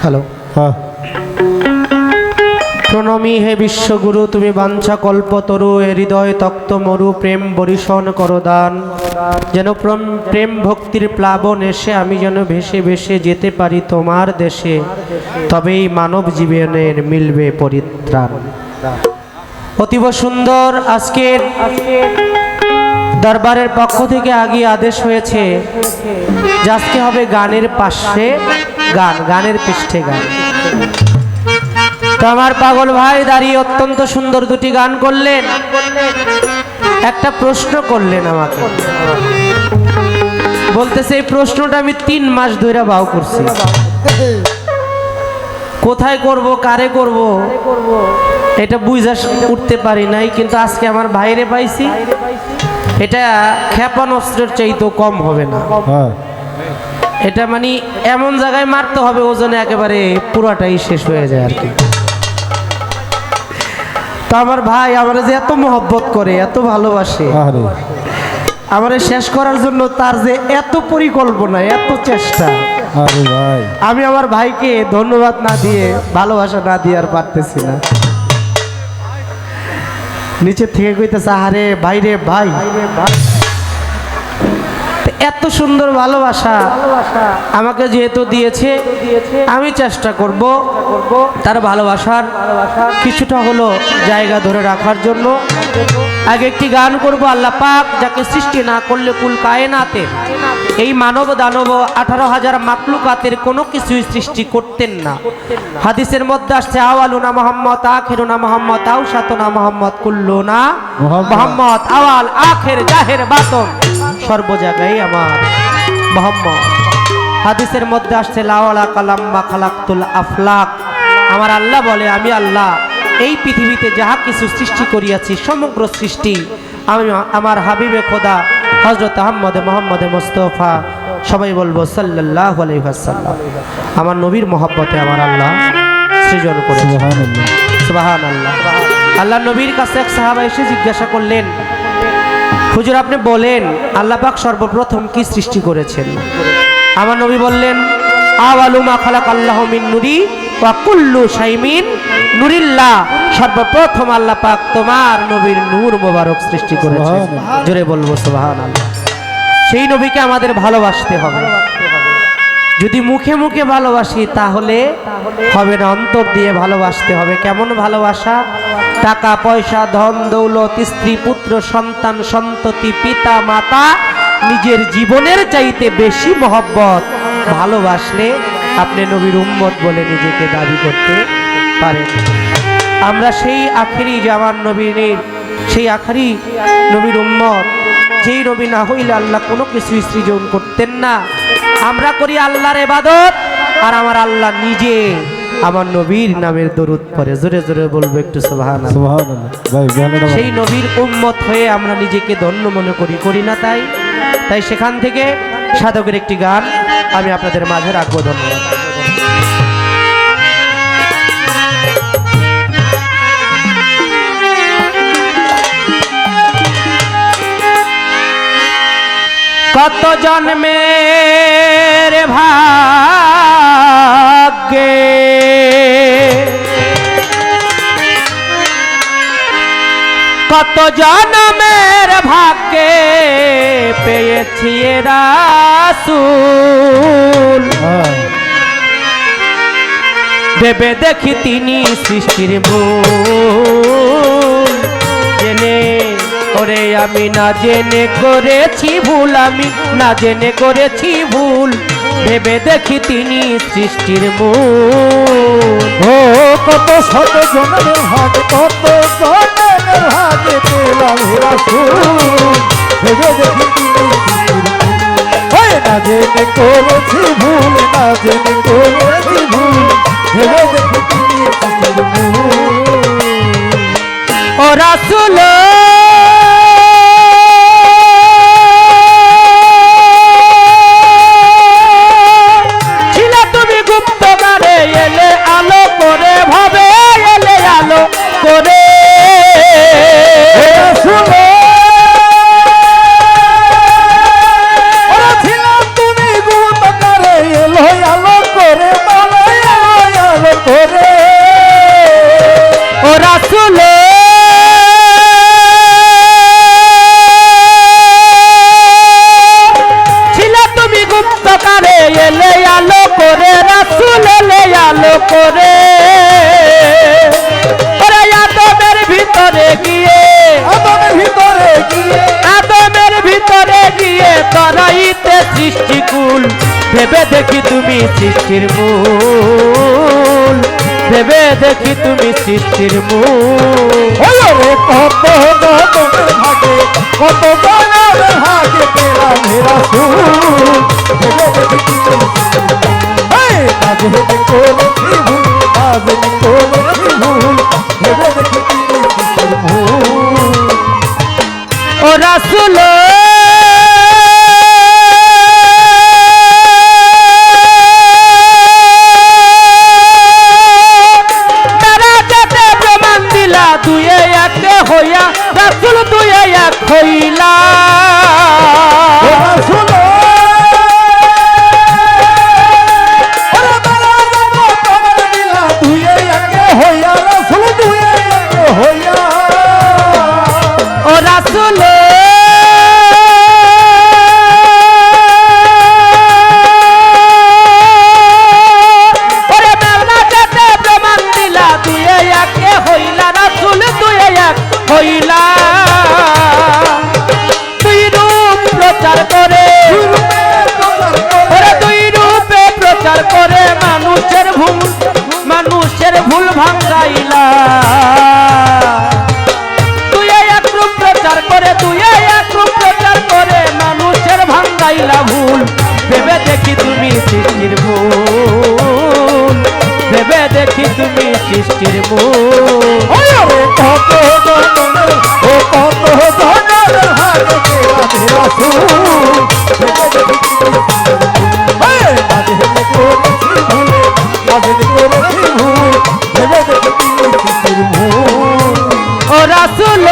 Hello হ্যাঁ প্রণমী হে বিশ্বগুরু, তুমি বাঞ্ছা কল্পতরু, এ হৃদয় তক্ত মরু, প্রেম বরিশন করো দান। যেন প্রেম ভক্তির প্লাবন এসে আমি যেন ভেসে ভেসে যেতে পারি তোমার দেশে, তবেই মানব জীবনের মিলবে পরিত্রাণ। অতীব সুন্দর আজকের দরবারের পক্ষ থেকে আগে আদেশ হয়েছে যে আজকে হবে গানের পাশে গান, গানের পৃষ্ঠে গান। তো আমার পাগল ভাই দাঁড়িয়ে অত্যন্ত সুন্দর দুটি গান করলেন, একটা প্রশ্ন করলেন আমাকে, বলতেছে এই প্রশ্নটা আমি 3 মাস ধরে বাউ করছি, কোথায় করব, কারে করব এটা বুঝা উঠতে পারি নাই, কিন্তু আজকে আমার ভাইরে পাইছি, এটা ক্ষেপণাস্ত্রের চাইতেও কম হবে না। এটা মানে এমন জায়গায় মারতে হবে ওজনে একেবারে পুরাটাই শেষ হয়ে যায় আর কি। তো আমার ভাই আমার যে এত মহব্বত করে, এত ভালোবাসে, আমারে শেষ করার জন্য তার যে এত পরিকল্পনা, এত চেষ্টা, আমি আমার ভাইকে ধন্যবাদ না দিয়ে, ভালোবাসা না দিয়ে আর পারতেছি না। নিচে থেকে কইতেছে আরে ভাই রে ভাই, এত সুন্দর ভালোবাসা আমাকে যেহেতু দিয়েছে, আমি চেষ্টা করব তার ভালোবাসার কিছুটা হলো জায়গা ধরে রাখার জন্য। আগে একটি গান করব, আল্লাহ পাক যাকে সৃষ্টি না করলে কুল কায়নাতে এই মানব দানব 18,000 মাকলুকাতের কোনো কিছুই সৃষ্টি করতেন না। হাদিসের মধ্যে আসছে আওয়ালুনা মুহাম্মদ, আখিরুনা মুহাম্মদ, আওসাতুনা মুহাম্মদ, কুল্লুনা মুহাম্মদ, আওয়াল আখির জাহির বাতন সর্ব জায়গায় আমার মুহাম্মদ। হাদিসের মধ্যে আসছে লাওয়ালা কালাম্মা খালাকতুল আফলাক, আমার আল্লাহ বলে আমি আল্লাহ এই পৃথিবীতে যাহা কিছু সৃষ্টি করিয়াছি সমগ্র সৃষ্টি আমি আমার হাবিবে খোদা হযরত মুহাম্মদে মুস্তাফা, সবাই বলবো সাল্লাল্লাহু আলাইহি ওয়াসাল্লাম, আমার নবীর মহব্বতে আমার আল্লাহ সৃজন করেছেন। সুবহানাল্লাহ সুবহানাল্লাহ। আল্লাহ নবীর কাছে এক সাহাবা এসে জিজ্ঞাসা করলেন, হুজুর আপনি বলেন আল্লাহ পাক সর্বপ্রথম কি সৃষ্টি করেছেন? আমার নবী বললেন আওয়ালু মা খালাকাল্লাহু মিন নূরি ওয়া কুল্লু শাইমিন নূরিল্লাহ, সর্বপ্রথম আল্লাহ পাক তোমার নবীর নূর মোবারক সৃষ্টি করেছেন। জোরে বলবো সুবহানাল্লাহ। সেই নবীকে আমাদের ভালোবাসতে হবে। যদি মুখে মুখে ভালোবাসি তাহলে হবে না, অন্তর দিয়ে ভালোবাসতে হবে। কেমন ভালোবাসা? টাকা পয়সা ধন দৌলত স্ত্রী পুত্র সন্তান সন্ততি পিতা মাতা নিজের জীবনের চাইতে বেশি মহব্বত ভালোবাসলে আপনি নবীর উম্মত বলে নিজেকে দাবি করতে পারেন। আমরা সেই আখেরি জামান নবীর, সেই আখেরি নবীর উম্মত, যেই নবী না হইলে আল্লাহ কোনো কিছু সৃজন করতেন না। আমরা করি আল্লাহর ইবাদত আর আমার আল্লাহ নিজে আমার নবীর নামের দরুদ পড়ে। জোরে জোরে বলবো একটু সুবহানাল্লাহ সুবহানাল্লাহ। সেই নবীর উম্মত হয়ে আমরা নিজেকে ধন্য মনে করি না? তাই সেখান থেকে সাধকের একটি গান আমি আপনাদের মাঝে রাখবো। ধন্যবাদ। কত জন্মের ভাগ্যে কত জন্মের ভাগ্যে পেয়েছি রাসূল, ভেবে দেখি তিনি সৃষ্টির মূল। জেনে ওরে আমি না জেনে করেছি ভুল, আমি না জেনে করেছি ভুল, ভেবে দেখি তিনি সৃষ্টির মূল। ও কত শত জনের ভাগ, কত জনের ভাগে পেলাম রাসূল, ভেবে দেখি না জেনে করেছি ভুল, না জেনে করেছি ভুল, ভেবে দেখি তিনি সৃষ্টির মূল। ও রাসূল এলে আলো করে ভাবে, এলে আলো করে ছিলাম তুমি গুপ্তকারে, এলো আলো করে করাইতে সৃষ্টিকুল ভেবে দেখি তুমি সৃষ্টির মূল ভেবে দেখি তুমি সৃষ্টির মূল ওরে কত জনমের ভাগে কত জনের ভাগে পেলাম হে রাসূল ভেবে দেখি মাঝে করেছি ভুল মাঝে করেছি ভুল ভেবে দেখি তুমি সৃষ্টির মূল ও রাসূল দুয়ে এক হইয়া রাসূল দুয়ে এক হইলা রাসূল ওরে বালা তোমার দিলা দুয়ে এক হইয়া রাসূল দুয়ে এক হইয়া ও রাসূল ওরে মাওলা যাতে প্রমাণ দিলা দুয়ে এক হইলা রাসূল দুয়ে এক হইলা দুই রূপ প্রচার করে ওরে দুই রূপে প্রচার করে মানুষের ভুল ভাঙাইলা দুই এক রূপ প্রচার করে দুই এক রূপ প্রচার করে মানুষের ভাঙাইলা ভুল ভেবে দেখি তুমি সৃষ্টির ভুল ভেবে দেখি তুমি সৃষ্টির ভুল কত জনমের ও কত জনের ভাগে পেলাম হে রাসূল ভেবে দেখি তুমি মাঝে করেছি ভুল মাঝে করেছি ভুল ভেবে দেখি তুমি সৃষ্টির মূল ও রাসূল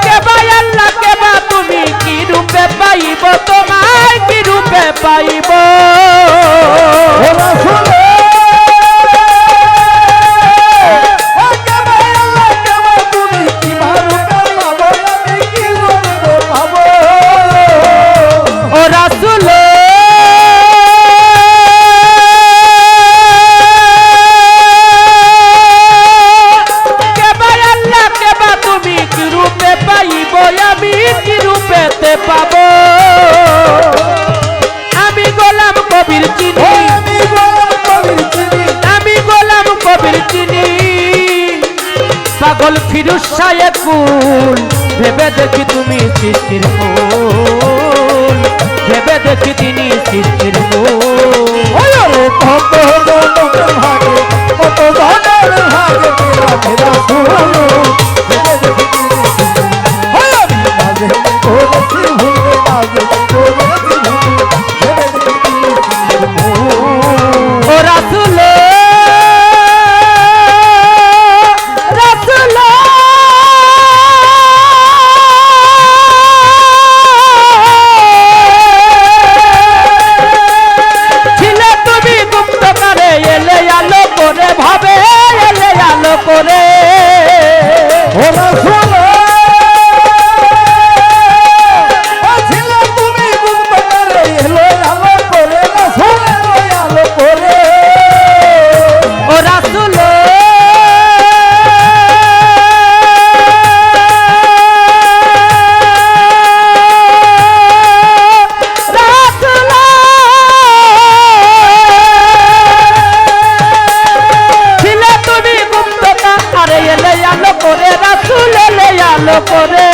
কেবা আল্লাহ কেবা তুমি কি রূপে পাইব তোমায় কি রূপে পাইব ও রাসূল তুমি কি ভারতে পাবো আমি কি করবো পাবো ও রাসূল কেবা আল্লাহ কেবা তুমি কি রূপে পাইব আমি কি রূপেতে পাব আমি গোলাম কবির চিনি আমি গোলাম কবির চিনি আমি গোলাম কবির চিনি পাগল ফিরুজ শাহে কুল ভেবে দেখি তুমি সৃষ্টির মূল ভেবে দেখি তিনি সৃষ্টির মূল ওরে কত জনমের ভাগে কত জনের ভাগে পেলাম হে রাসূল ভেবে দেখি তুমি আমি মাঝে করেছি ভুল মাঝে করেছি ভুল ভেবে দেখি তুমি সৃষ্টির মূল ও রাসূল রাসূল ছিলে তুমি গুপ্তকারে এলে আলো করে ভাবে এলে আলো করে ও রাসূল ছিল তুমি গুপ্ত করে এলো আলো করে রাসূল এলো আলো করে ও রাসূল রাসূল ছিলে তুমি গুপ্ততা আরে এলে আলো করে রাসূল এলে আলো করে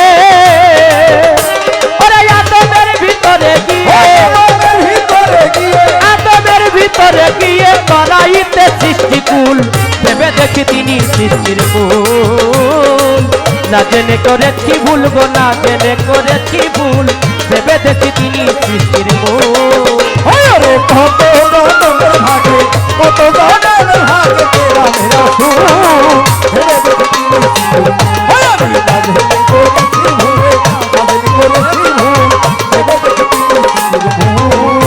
ওরে আদমের ভিতরে গিয়ে আমাদের ভিতরে গিয়ে আদমের ভিতরে গিয়ে করাইতে সৃষ্টিকুল ভেবে দেখি তিনি সৃষ্টির মূল না জেনে করেছি ভুল গো না জেনে করেছি ভুল ভেবে দেখি তিনি সৃষ্টির মূল ওরে কত জনমের ভাগে কত জনের ভাগে পেলাম হে রাসূল ভেবে দেখি তুমি সৃষ্টির মূল আমি মাঝে করেছি ভুল মাঝে করেছি ভুল ভেবে দেখি তুমি সৃষ্টির মূল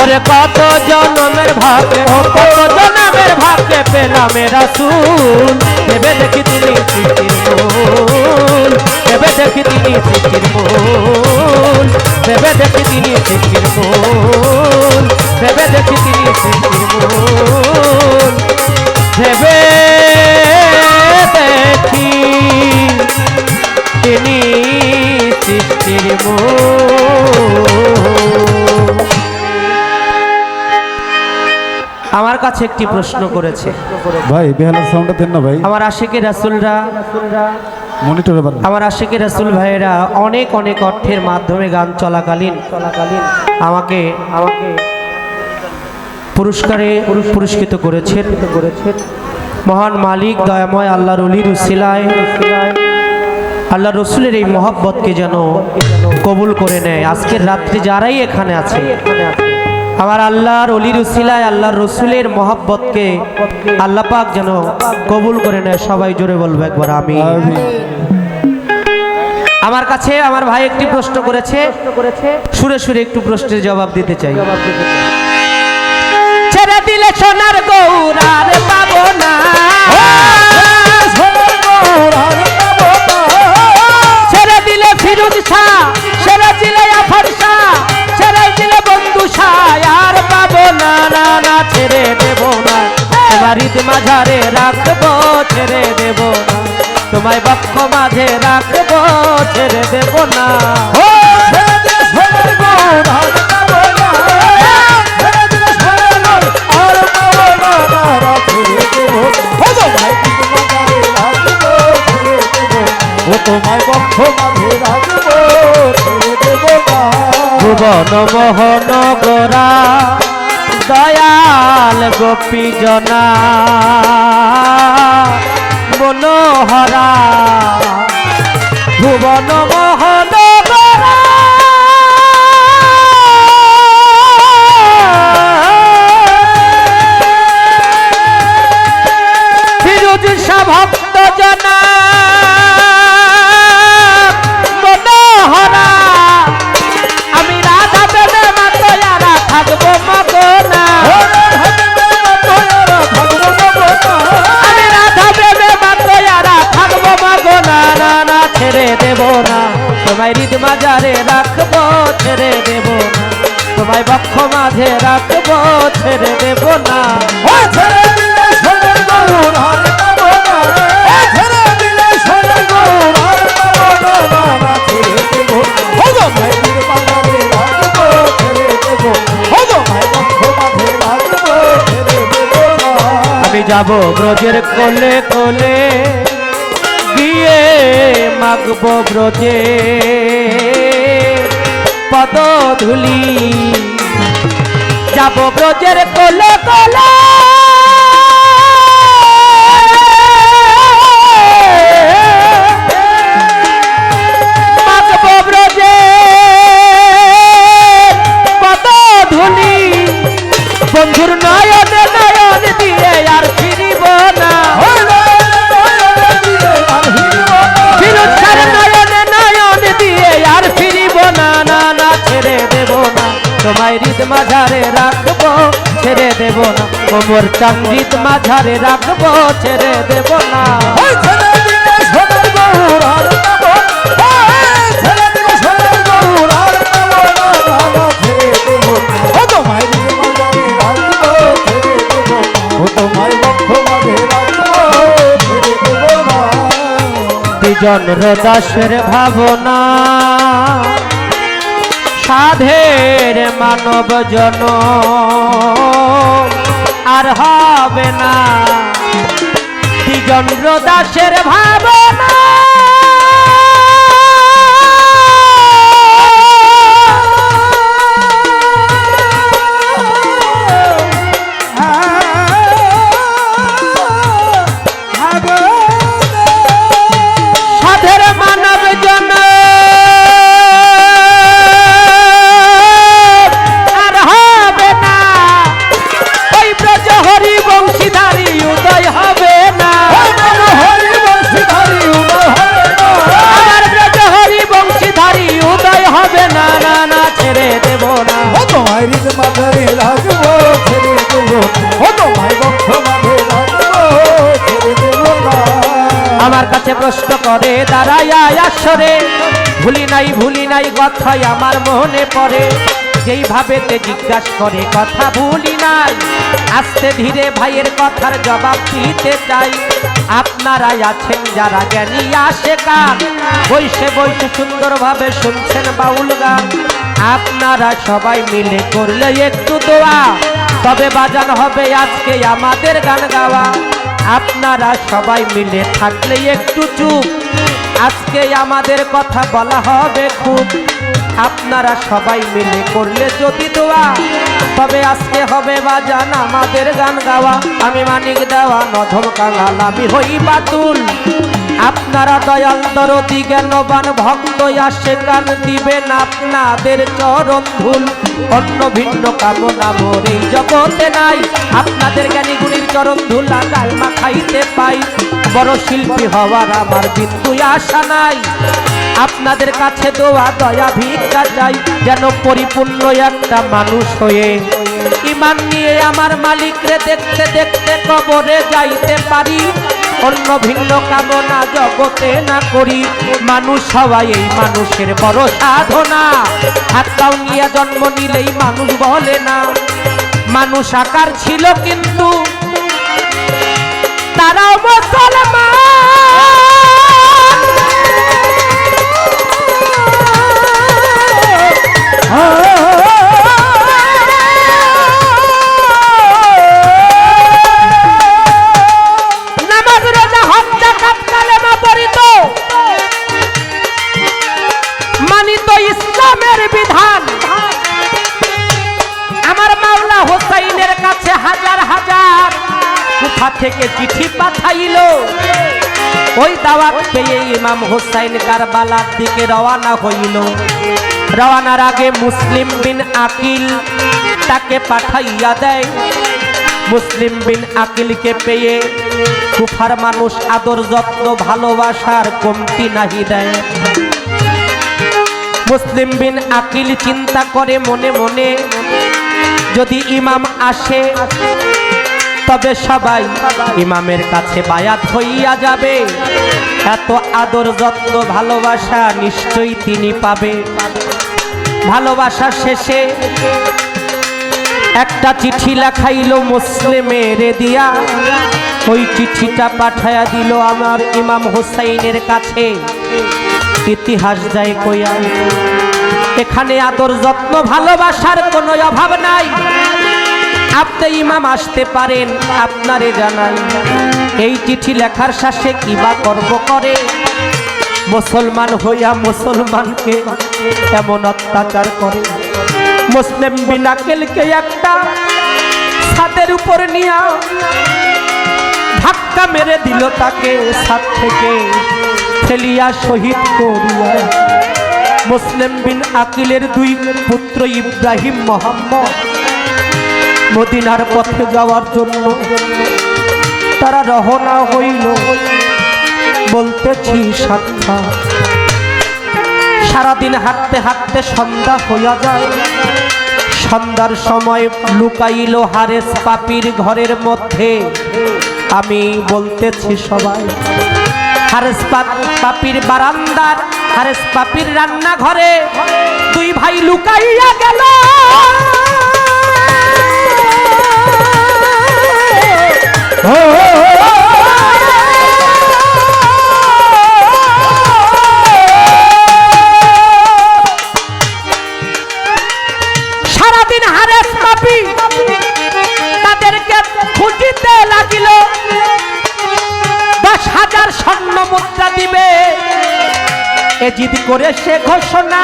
ওরে কত জনমের ভাগে কত জনমের ভাগে পেলাম হে রাসূল ভেবে দেখি তিনি সৃষ্টির মূল ভেবে দেখি তিনি সৃষ্টির মূল ভেবে দেখি তিনি সৃষ্টির মূল ভেবে দেখি তিনি সৃষ্টির মূল ভেবে কাছে একটি প্রশ্ন করেছে। ভাই বেহালার সাউন্ডটা দেন না ভাই, আমার আশিকি রাসূলরা, মনিটরে বার আমার আশিকি রাসূল ভাইয়েরা অনেক অনেক অর্থের মাধ্যমে গান চলাকালীন আমাকে পুরস্কারে পুরস্কৃত করেছেন। মহান মালিক দয়াময় আল্লাহর ওলির উসিলায় আল্লাহ রসুলের এই মহব্বতকে যেন কবুল করে নেয়। আজকের রাত্রে যারাই এখানে আছে আমার আল্লাহর ওলির উসিলায় আল্লাহর রসুলের মহব্বতকে আল্লাহ পাক যেন কবুল করে নেয়। সবাই জোরে বলবো একবার আমি। আমার কাছে আমার ভাই একটি প্রশ্ন করেছে, সুরে সুরে একটু প্রশ্নের জবাব দিতে চাই। ছেড়ে দিলে সোনার গৌরার পাবো না, ছেড়ে দিলে ফিরুজ শাহ, ছেড়ে দিলে আফর শাহ, ছেড়ে দিলে বন্ধু শাহ আর পাবো না, না না ছেড়ে দেব না। তোমার ঈদ মাঝারে রাখবো, ছেড়ে দেব না। তোমায় বক্ষ মাঝে রাখবো, ছেড়ে দেব না। তোমায় বক্ষ মাঝে রাখবো, ছেড়ে দেব না। ভুবন মোহন গোরা দয়াল গোপী জনা মনোহরা, ভুবন মোহন গোরা ফিরোজ শাহ ভক্ত জনা মনোহরা, আমি রাধা প্রেমে মাতোয়ারা থাকবো মগনা, আমি রাধা প্রেমে মাতোয়ারা থাকবো মগনা, না না ছেড়ে দেব না। তোমায় হৃদ মাঝারে রাখবো, ছেড়ে দেব না। তোমায় বক্ষ মাঝে রাখবো, ছেড়ে দেব না। আমি যাব ব্রজের কোলে কোলে গিয়ে মাগবো ব্রজে পদধূলি, যাব ব্রজের কোলে কোলে মাগবো ব্রজে পদধূলি, বন্ধুর নয়নে নয়ন দিয়ে আর ফিরিব না, ফিরোজ শাহর নয়নে নয়ন দিয়ে আর ফিরিব না, না না ছেড়ে দেব না। তোমায় হৃদ মাঝারে রাখবো, ছেড়ে দেব না। কোমর চাঙ্গিত মাঝারে রাখবো, ছেড়ে দেব না। দ্বিজন দাসের ভাবনা সাধের মানব জন আর হবে না, দ্বিজন দাসের ভাবনা আমার কাছে প্রশ্ন করে দাঁড়াইয়া আসরে, ভুলি নাই কথাই আমার মনে পড়ে, যেইভাবে তে জিজ্ঞাসা করে কথা ভুলি নাই, আস্তে ধীরে ভাইয়ের কথার জবাব দিতে চাই। আপনারাই আছেন যারা জ্ঞানী আসে কান, বৈশে বৈশে সুন্দরভাবে শুনছেন বাউল গান। আপনারা সবাই মিলে করলে একটু দোয়া, তবে বাজান হবে আজকে আমাদের গান গাওয়া। আপনারা সবাই মিলে থাকলে একটু চুপ, আজকে আমাদের কথা বলা হবে খুব। আপনারা সবাই মিলে করলে যদি দোয়া, তবে আজকে হবে বাজান আমাদের গান গাওয়া। আমি মানিক দেওয়া নধম কাঙাল, আমি হই বাতুল। আপনারা দয়াল দরদি জ্ঞানবান ভক্ত আসে গান দিবেন আপনাদের চরণ ধুল। অন্য ভিন্ন কামনা মোর এই জগতে নাই, আপনাদের জ্ঞানী গুণীর চরণ ধুল লাগাই মাখাইতে পাই। বড় শিল্পী হওয়ার আমার বিন্দু আশা নাই, আপনাদের কাছে দোয়া দয়া ভিক্ষা চাই। যেন পরিপূর্ণ একটা মানুষ হয়ে ঈমান নিয়ে আমার মালিকরে দেখতে দেখতে কবরে যাইতে পারি। অন্য ভিন্ন কামনা জগতে না করি, মানুষ হওয়াই এই মানুষের বড় সাধনা। হাত পাও নিয়ে জন্ম নিলেই মানুষ বলে না। মানুষ আকার ছিল কিন্তু তারাও মুসলমান। ইসলামের বিধান আমার মাওলা হোসাইনের কাছে হাজার হাজার কোথা থেকে চিঠি পাঠাইল। ওই দাওয়াত পেয়ে ইমাম হোসাইন কারবালার দিকে রওনা হইল। রওনার আগে মুসলিম বিন আকিল তাকে পাঠাইয়া দেয়। মুসলিম বিন আকিলকে পেয়ে কুফার মানুষ আদর যত্ন ভালোবাসার কমতি নাহি দেয়। মুসলিম বিন আকিল চিন্তা করে মনে মনে, যদি ইমাম আসে তবে সবাই ইমামের কাছে বায়াত হইয়া যাবে। এত আদর যত্ন ভালোবাসা নিশ্চয়ই তিনি পাবে। ভালোবাসা শেষে একটা চিঠি লেখাইল মুসলিমের দিয়া। ওই চিঠিটা পাঠায়া দিল আমার ইমাম হোসাইনের কাছে। ইতিহাস যায় কইয়া এখানে আদর যত্ন ভালোবাসার কোনো অভাব নাই। আপনি ইমাম আসতে পারেন, আপনারে জানাই। এই চিঠি লেখার শেষে কিবা কর্ম করে মুসলমান হইয়া মুসলমানকে এমন অত্যাচার করে। মুসলিম বিন আকিলকে একটা ছাদের উপর নিয়া ধাক্কা মেরে দিল, তাকে ছাদ থেকে ফেলিয়া শহীদ করিয়া। মুসলিম বিন আকিলের দুই পুত্র ইব্রাহিম মোহাম্মদ মদিনার পথে যাওয়ার জন্য তারা রওনা হইল। বলতেছি সাক্ষাৎ সারাদিন হাঁটতে হাঁটতে সন্ধ্যা হইয়া যায়। সন্ধ্যার সময় লুকাইল হারেস পাপির ঘরের মধ্যে। আমি বলতেছি সবাই, হারেস পাপির বারান্দার হারেস পাপির রান্নাঘরে দুই ভাই লুকাইয়া গেল। সারাদিন হারেস পাপি তাদেরকে খুঁজিতে লাগিল। 10,000 স্বর্ণ মুদ্রা দিবে এ জিদ করে সে ঘোষণা।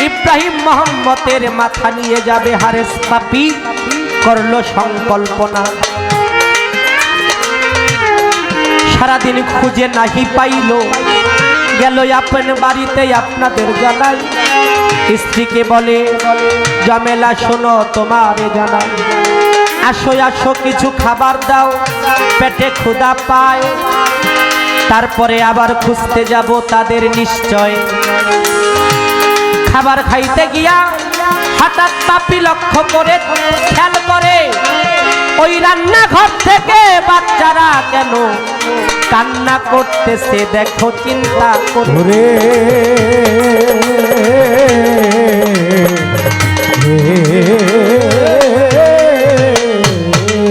ইব্রাহিম মোহাম্মদের মাথা নিয়ে যাবে হারেস পাপি করলো সংকল্পনা। সারাদিন খুঁজে নাহি পাইল, গেল আপন বাড়িতে। আপনাদের জানাই, স্ত্রীকে বলে জমেলা শোনো তোমারে জানাই, আসো আসো কিছু খাবার দাও, পেটে ক্ষুধা পায়। তারপরে আবার খুঁজতে যাব তাদের নিশ্চয়। খাবার খাইতে গিয়া হঠাৎ পাপি লক্ষ্য করে খেয়াল করে ওই রান্নাঘর থেকে বাচ্চারা কেন কান্না করতেছে। দেখো চিন্তা করে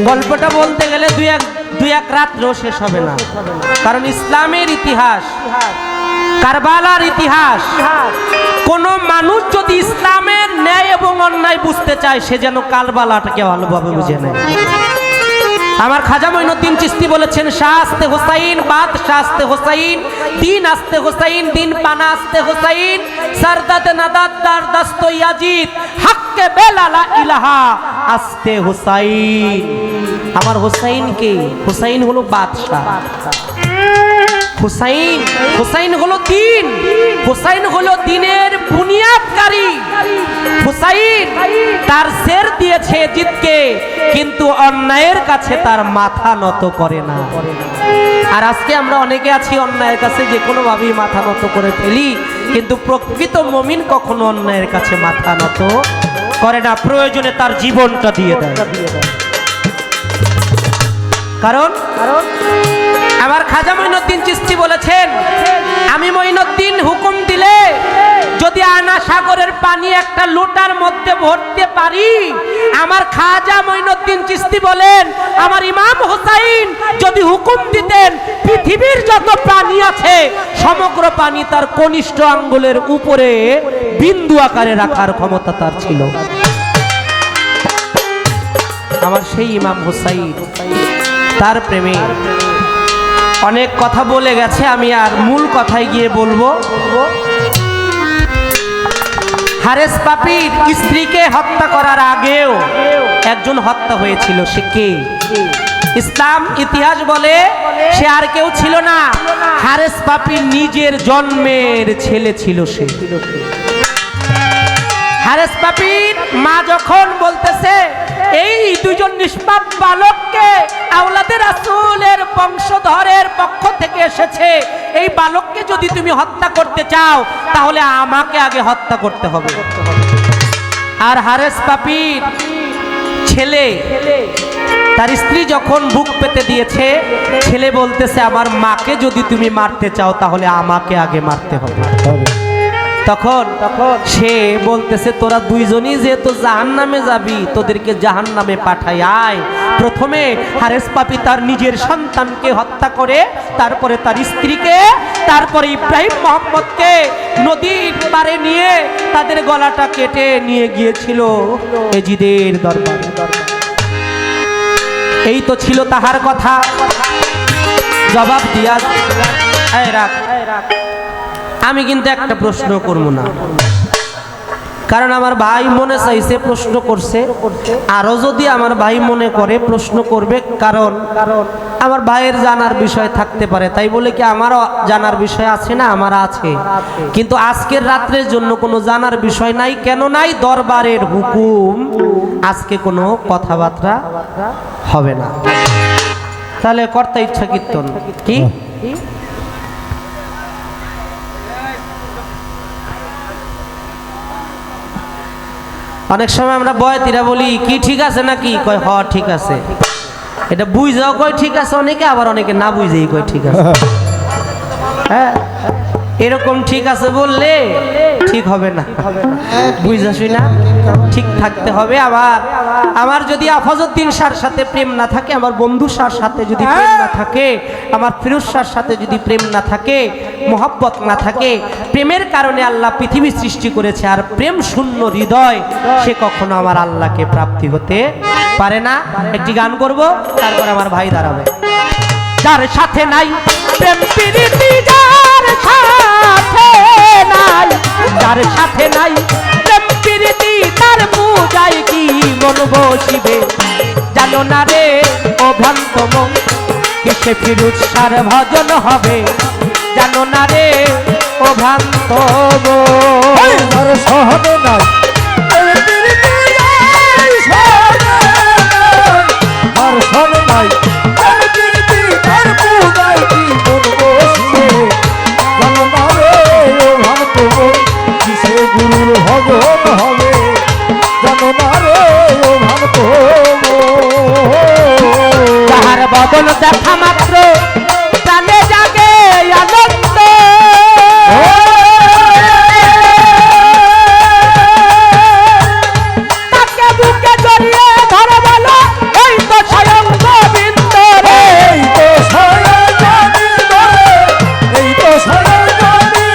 গল্পটা বলতে গেলে দুই এক রাত্রেও শেষ হবে না, কারণ ইসলামের ইতিহাস কারবালার ইতিহাস। কোন মানুষ যদি ইসলামের ন্যায় এবং অন্যায় বুঝতে চায় সে যেন কারবালাটাকে ভালোভাবে বুঝে নেয়। আমার খাজা মঈনুদ্দিন চিশতি বলেছেন, শাহ আস্তে হুসাইন, বাদ শাহ আস্তে হুসাইন, দিন আস্তে হুসাইন, দিন পানা আস্তে হুসাইন, সরদাদ নাদাদ দার দস্ত ইয়াজিদ, হক্কে বেলালা ইলাহা আস্তে হুসাইন। আমার হুসাইন কে? হুসাইন হলো বাদশাহ, হুসাইন, হুসাইন হলো দিন, হুসাইন হলো দিনের বুনিয়াদকারী। হুসাইন তার শের দিয়েছে জিতকে, কিন্তু অন্যায়ের কাছে তার মাথা নত করে না। আর আজকে আমরা অনেকে আছি অন্যায়ের কাছে যে কোনো ভাবেই মাথা নত করে ফেলি, কিন্তু প্রকৃত মুমিন কখনো অন্যায়ের কাছে মাথা নত করে না, প্রয়োজনে তার জীবনটা দিয়ে দেয়। কারণ আমার খাজা মঈনুদ্দিন চিশতি বলেছেন, আমি মঈনুদ্দিন হুকুম দিলে যদি আনা সাগরের পানি একটা লোটার মধ্যে ভরতে পারি, আমার খাজা মঈনুদ্দিন চিশতি বলেন, আমার ইমাম হুসাইন যদি হুকুম দিতেন পৃথিবীর যত প্রাণী আছে সমগ্র পানি তার কনিষ্ঠ আঙ্গুলের উপরে বিন্দু আকারে রাখার ক্ষমতা তার ছিল। আমার সেই ইমাম হুসাইন, তার প্রেমে অনেক কথা বলে গেছে, আমি আর মূল কথায় গিয়ে বলবো। হারেস পাপির স্ত্রীকে হত্যা করার আগেও একজন হত্যা হয়েছিল। সে কে? ইসলাম ইতিহাস বলে সে আর কেউ ছিল না, হারেস পাপির নিজের জন্মের ছেলে ছিল সে। হারেস পাপির মা যখন বলতেছে এই দুইজন নিষ্পাপ বালককে আওলাদে রাসূলের বংশধরের পক্ষ থেকে এসেছে, এই বালককে যদি তুমি হত্যা করতে চাও তাহলে আমাকে আগে হত্যা করতে হবে। আর হারেস পাপির ছেলে তার স্ত্রী যখন বুক পেতে দিয়েছে, ছেলে বলতেছে আমার মাকে যদি তুমি মারতে চাও তাহলে আমাকে আগে মারতে হবে। তখন সে বলতেছে তোরা দুইজনই যেহেতু জাহান্নামে যাবি, তোদেরকে জাহান্নামে পাঠাই আয়। প্রথমে হারেস পাপী তার নিজের সন্তানকে হত্যা করে, তারপরে তার স্ত্রীকে, তারপরে ইব্রাহিম মোহাম্মদকে নদীর পারে নিয়ে তাদের গলাটা কেটে নিয়ে গিয়েছিল এজিদের দরবারে। এই তো ছিল তাহার কথা। জবাব দিয়া রাখ। আমি কিন্তু একটা প্রশ্ন করব না, কারণ আমার ভাই মনে চাইছে প্রশ্ন করছে, আরো যদি আমার ভাই মনে করে প্রশ্ন করবে, কারণ আমার ভাইয়ের জানার বিষয় থাকতে পারে। তাই বলে কি আমারও জানার বিষয় আছে না? আমার আছে, কিন্তু আজকের রাত্রের জন্য কোনো জানার বিষয় নাই। কেন নাই? দরবারের হুকুম, আজকে কোনো কথাবার্তা হবে না। তাহলে কর্তা ইচ্ছা কীর্তন কি? অনেক সময় আমরা বয়তিরা বলি কি ঠিক আছে নাকি, কয় হ ঠিক আছে। এটা বুঝাও কয় ঠিক আছে অনেকে, আবার অনেকে না বুঝেই কয় ঠিক আছে। হ্যাঁ, এরকম ঠিক আছে বললে ঠিক হবে না, বুঝাসই না, ঠিক থাকতে হবে। আবার আমার যদি আফাজউদ্দিন শাহর সাথে প্রেম না থাকে, আমার বন্ধু শাহর সাথে যদি প্রেম না থাকে, আমার ফিরোজ শাহর সাথে যদি প্রেম না থাকে, মোহব্বত না থাকে, প্রেমের কারণে আল্লাহ পৃথিবী সৃষ্টি করেছে, আর প্রেম শূন্য হৃদয় সে কখনো আমার আল্লাহকে প্রাপ্তি হতে পারে না। একটি গান করব, তারপর আমার ভাই দাঁড়াবে। যার সাথে নাই প্রেম প্রীতি, যার সাথে নাই, যার সাথে নাই প্রেম প্রীতি, তার পূজায় কি মন বসিবে জানো না রে ও ভ্রান্ত মন, কিসে ফিরোজ শাহর ভজন হবে জানো না রে ও ভ্রান্ত মন। আর সহবে নাই আর সবে নাই গুরুর ভজন হবে জানো না রে ও ভক্ত, তাহার বদন দেখা মাত্র প্রাণে জাগে আনন্দ, তাকে বুকে জড়িয়ে ধরে বলো এই তো স্বয়ং গোবিন্দ রে, এই তো স্বয়ং গোবিন্দ, এই তো স্বয়ং গোবিন্দ,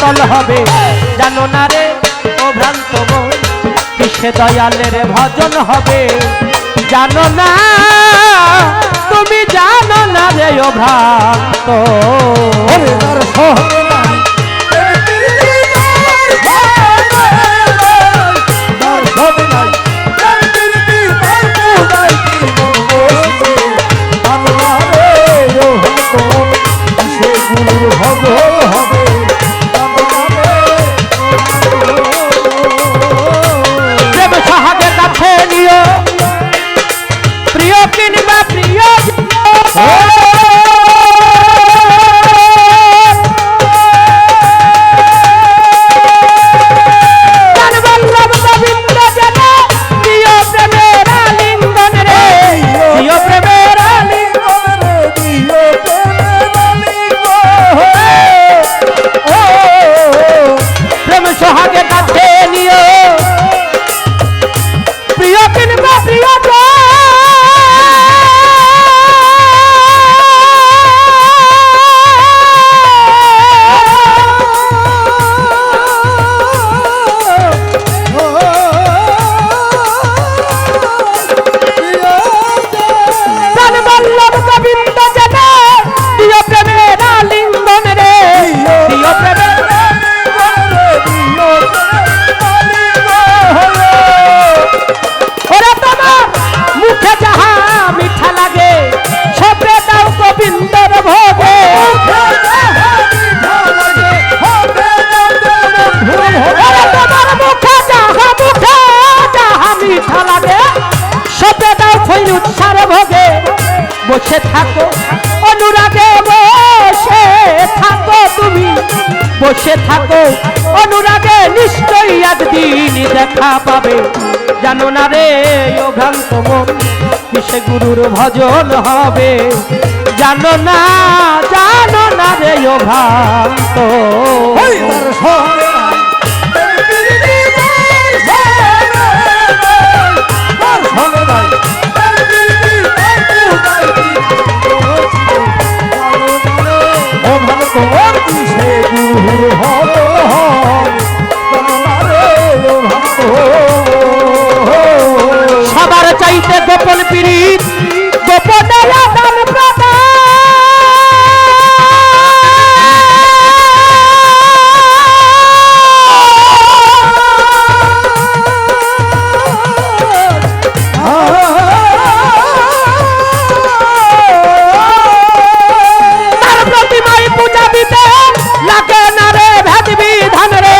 সকল হবে জানো না রে ও ভ্রান্ত মন কিসে দয়ালের ভজন হবে জানো না তুমি জানো না রে ও ভ্রান্ত ওরে তার সঙ্গে নাই তার সঙ্গে নাই সে গুরুর হবে হবে প্রেম সহাগের কাছে নিও প্রিয় কিংবা প্রিয় সোহাগে কাছে নিও প্রিয় কিংবা প্রিয় গোবিন্দ জনে প্রিয় প্রেমের আলিঙ্গন রে প্রিয় প্রেমের মুখে যাহা মিঠা লাগে সবে দাও গোবিন্দর ভোগে তোমার মুখে যাহা মিঠা লাগে সবে দাও খৈর উৎসার ভোগে বসে থাকো অনুরাগে বসে থাকো তুমি বসে থাকো অনুরাগে নিশ্চয়ই একদিন দেখা পাবে জানো না রে ও ভ্রান্ত মন কিসে গুরুর ভজন হবে জানো না রে ও ভ্রান্ত তার সঙ্গে তার সঙ্গে নাই ও ভালো তোমার সে গুরুর হবে সবার চাইতে গোপন পীড়িত গোপনে আদান প্রদান তার প্রতিমায় পূজা দিতে লাগে না রে ভেদ বিধান রে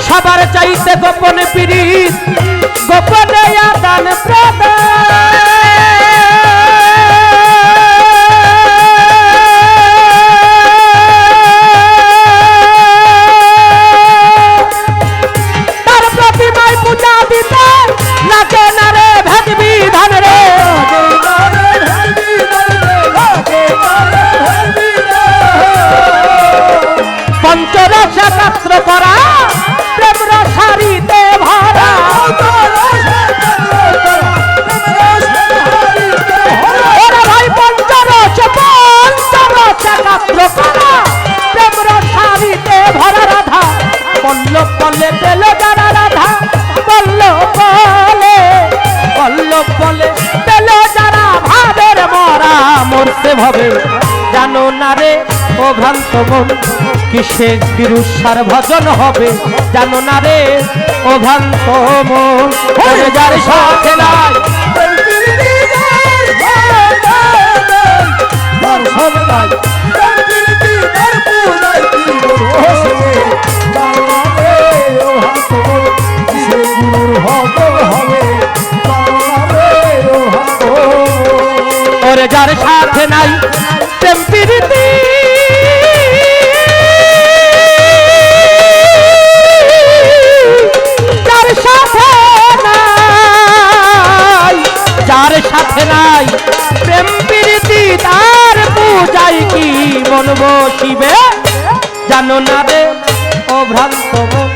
সবার চাইতে গোপনে পীড়িত গোপনে আদান তার প্রতিমায় পূজা দিতে লাগে না রে ভেদ বিধান রে পঞ্চরস একাত্র করা প্রেম রসারিতে ভরা ওরে ভাই পঞ্চরস একাত্র করা প্রেম রসারিতে ভরা রাধা পল্লব বলে পেল যারা রাধা পল্লব বলে পেল যারা ভাবের মরা মরতে ভাবে জানো না রে ও ভ্রান্ত মন কিসে বিরুষার ভজন হবে জানো না রে ও ভ্রান্ত মন ওরে যার সাথে নাই তার সঙ্গে নাই সে গুরুর হবে হবে ওরে যার সাথে নাই প্রেম প্রীতি যার সাথে নাই প্রেম প্রীতি তার পূজাই কি মন বসিবে জানো না রে ও ভ্রান্ত মন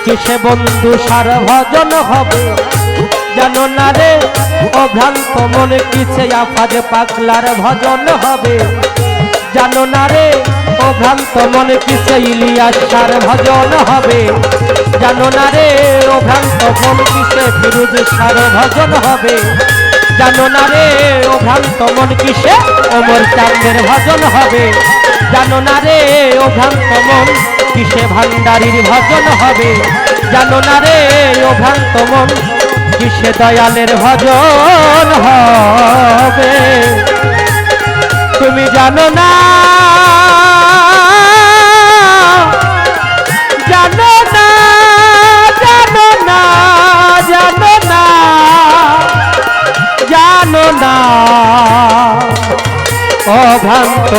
কিসে বন্ধু সার ভজন হবে জানো না রে অভ্রান্ত মনে কিছে আফাজ পাগলার ভজন হবে জানো না রে অভ্রান্ত মনে কিছে ইলিয়াসার ভজন হবে জানো না রে অভ্রান্ত মন কিসে ফিরোজ সার ভজন হবে জানো না রে অভ্রান্ত মন কিসে অমর চাঁদের ভজন হবে জানো না রে অভ্রান্ত মন কিসে ভান্ডারীর ভজন হবে জানো না রে অভ্রান্ত মন কিসে দয়ালের ভজন হবে তুমি জানো না জানো না জানো না জানো না জানো না অভ্রান্ত